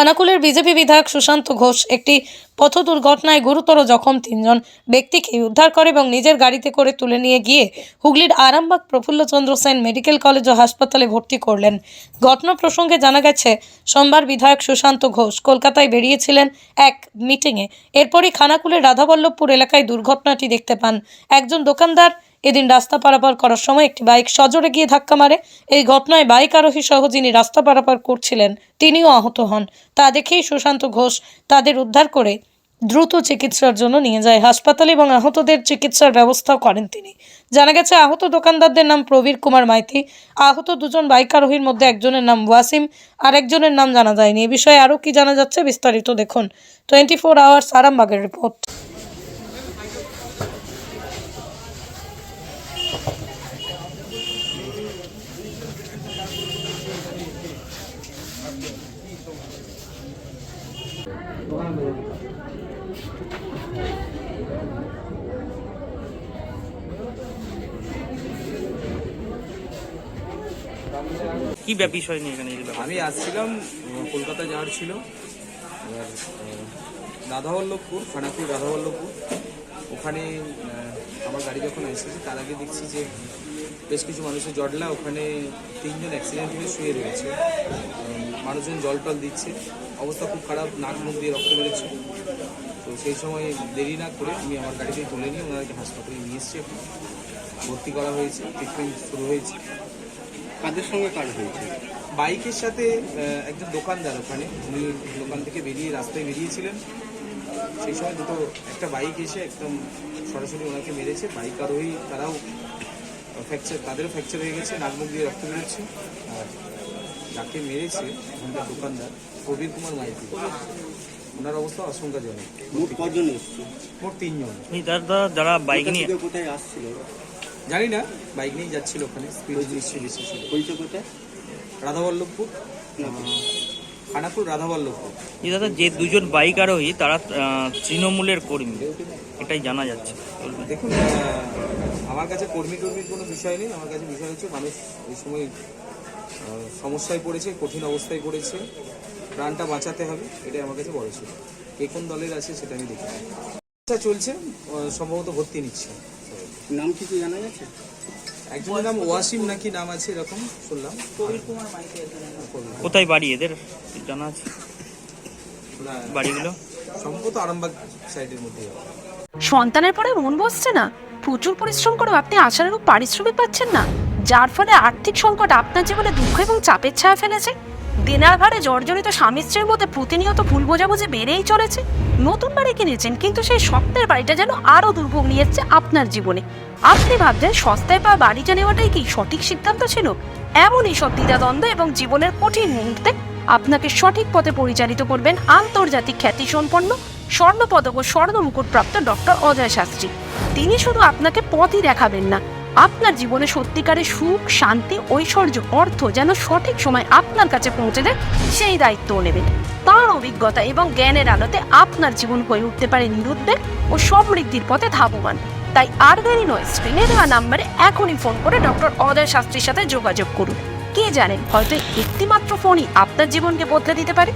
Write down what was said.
খানাকুলের BJP বিধায়ক সুশান্ত ঘোষ একটি পথ দুর্ঘটনায় গুরুতর জখম 3 জন ব্যক্তিকে উদ্ধার করে এবং নিজের গাড়িতে করে তুলে নিয়ে গিয়ে হুগলির আরামবাগ প্রফুল্লচন্দ্র সেন মেডিকেল কলেজ ও হাসপাতালে ভর্তি করলেন। ঘটনা প্রসঙ্গে জানা গেছে, সোমবার বিধায়ক সুশান্ত ঘোষ কলকাতায় বেরিয়েছিলেন এক মিটিংয়ে। এরপরই খানাকুলের রাধাবল্লভপুর এলাকায় দুর্ঘটনাটি দেখতে পান। একজন দোকানদার এদিন রাস্তা পারাপার করার সময় একটি বাইক সজোরে গিয়ে ধাক্কা মারে। এই ঘটনায় বাইক আরোহী সহ যিনি রাস্তা পারাপার করছিলেন তিনিও আহত হন। তা দেখেই সুশান্ত ঘোষ তাদের উদ্ধার করে দ্রুত চিকিৎসার জন্য নিয়ে যায় হাসপাতালে এবং আহতদের চিকিৎসার ব্যবস্থাও করেন তিনি। জানা গেছে, আহত দোকানদারদের নাম প্রবীর কুমার মাইতি। আহত দুজন বাইক আরোহীর মধ্যে একজনের নাম ওয়াসিম, আর একজনের নাম জানা যায়নি। এ বিষয়ে আরও কি জানা যাচ্ছে বিস্তারিত দেখুন 24 আওয়ার্স আরামবাগের রিপোর্ট। কি বিষয় নিয়ে এখানে আমি আসছিলাম, কলকাতা যাওয়ার ছিল। এবার রাধাবল্লভপুর, খানাকুল রাধাবল্লভপুর, ওখানে আমার গাড়ি যখন এসেছে তার আগে দেখছি যে বেশ কিছু মানুষের জটলা, ওখানে 3 জন অ্যাক্সিডেন্ট হয়ে শুয়ে রয়েছে। মানুষজন জল টল দিচ্ছে, অবস্থা খুব খারাপ, নাক মুখ দিয়ে রক্ত বেরোচ্ছে। তো সেই সময় দেরি না করে আমি আমার গাড়িতে তুলে নিয়ে ওনাকে হাসপাতালে নিয়ে এসেছি। ভর্তি করা হয়েছে, ট্রিটমেন্ট শুরু হয়েছে। কাদের সঙ্গে কাজ হয়েছে? বাইকের সাথে একজন দোকানদার, ওখানে উনি দোকান থেকে বেরিয়ে রাস্তায় বেরিয়েছিলেন। সেই সময় একটা বাইক এসে একদম সরাসরি ওনাকে মেরেছে। বাইক আরোহী তারাও তাদেরও ফ্র্যাকচার হয়ে গেছে, নাক মুখ দিয়ে রক্ত বেরোচ্ছে। আর যাকে মেরেছে ওখানকার দোকানদার প্রবীর কুমার মাইতি, ওনার অবস্থা আশঙ্কাজনক। মোট কজন এসেছে? মোট 3 জন। যারা বাইক নিয়ে কোথায় আসছিল জানি না, বাইক নিয়ে যাচ্ছিল, ওখানে স্পিড নিশ্চয়ই বেশি ছিল। কোথায়? রাধাবল্লভপুর, খানাকুল রাধাবল্লভপুর। দাদা, যে 2 জন বাইক আরোহী তারা তৃণমূলের কর্মী, এটাই জানা যাচ্ছে। দেখুন, আমার কাছে কর্মীর কোনো বিষয় নেই। আমার কাছে বিষয় হচ্ছে মানুষ এই সময় সমস্যায় পড়েছে, কঠিন অবস্থায় পড়েছে, প্রাণটা বাঁচাতে হবে, এটাই আমার কাছে বড় ছিল। কে কোন দলের আছে সেটা আমি দেখি। চলছে, সম্ভবত ভর্তি নিচ্ছে। নাম কি জানা গেছে? একজনের নাম ওয়াসিম নাকি নাম আছে, এরকম শুনলাম। প্রবীর কুমার মাইতি। কোথায় বাড়ি এদের জানা আছে? বাড়িগুলো সম্ভবত আরামবাগ সাইডের মধ্যে। সন্তানের পরে মন বসছে না, প্রচুর পরিশ্রম করেও আপনি আশানুরূপ পারিশ্রমিক পাচ্ছেন না, যার ফলে আর্থিক সংকট আপনার জীবনে দুঃখ এবং চাপের ছায়া ফেলেছে। দেনার ভারে জর্জরিত স্বামী স্ত্রীর মধ্যে প্রতিনিয়ত ভুল বোঝাবুঝি বেড়েই চলেছে। নতুন বাড়ি কিনেছেন, কিন্তু সেই স্বপ্নের বাড়িটা যেন আরও দুর্ভোগ নিয়ে এসছে আপনার জীবনে। আপনি ভাবছেন সস্তায় পাওয়া বাড়িটা নেওয়াটাই কি সঠিক সিদ্ধান্ত ছিল? এমনই সব দ্বিধাদ্বন্দ্ব এবং জীবনের কঠিন মুহূর্তে আপনাকে সঠিক পথে পরিচালিত করবেন আন্তর্জাতিক খ্যাতিসম্পন্ন স্বর্ণপদক ও স্বর্ণ মুকুটপ্রাপ্ত ডক্টর অজয় শাস্ত্রী। তিনি শুধু আপনাকে পথই দেখাবেন না, আপনার জীবনে সত্যিকারের সুখ, শান্তি, ঐশ্বর্য, অর্থ যেন সঠিক সময় আপনার কাছে পৌঁছে দেয় সেই দায়িত্বও নেবেন। তাঁর অভিজ্ঞতা এবং জ্ঞানের আলোতে আপনার জীবন হয়ে উঠতে পারে নিরুদ্বেগ ও সমৃদ্ধির পথে ধাবমান। তাই আর দেরি নয়, স্ক্রিনে দেওয়া নাম্বারে এখনই ফোন করে ডক্টর অজয় শাস্ত্রীর সাথে যোগাযোগ করুন। কে জানেন, হয়তো একটিমাত্র ফোনই আপনার জীবনকে বদলে দিতে পারে।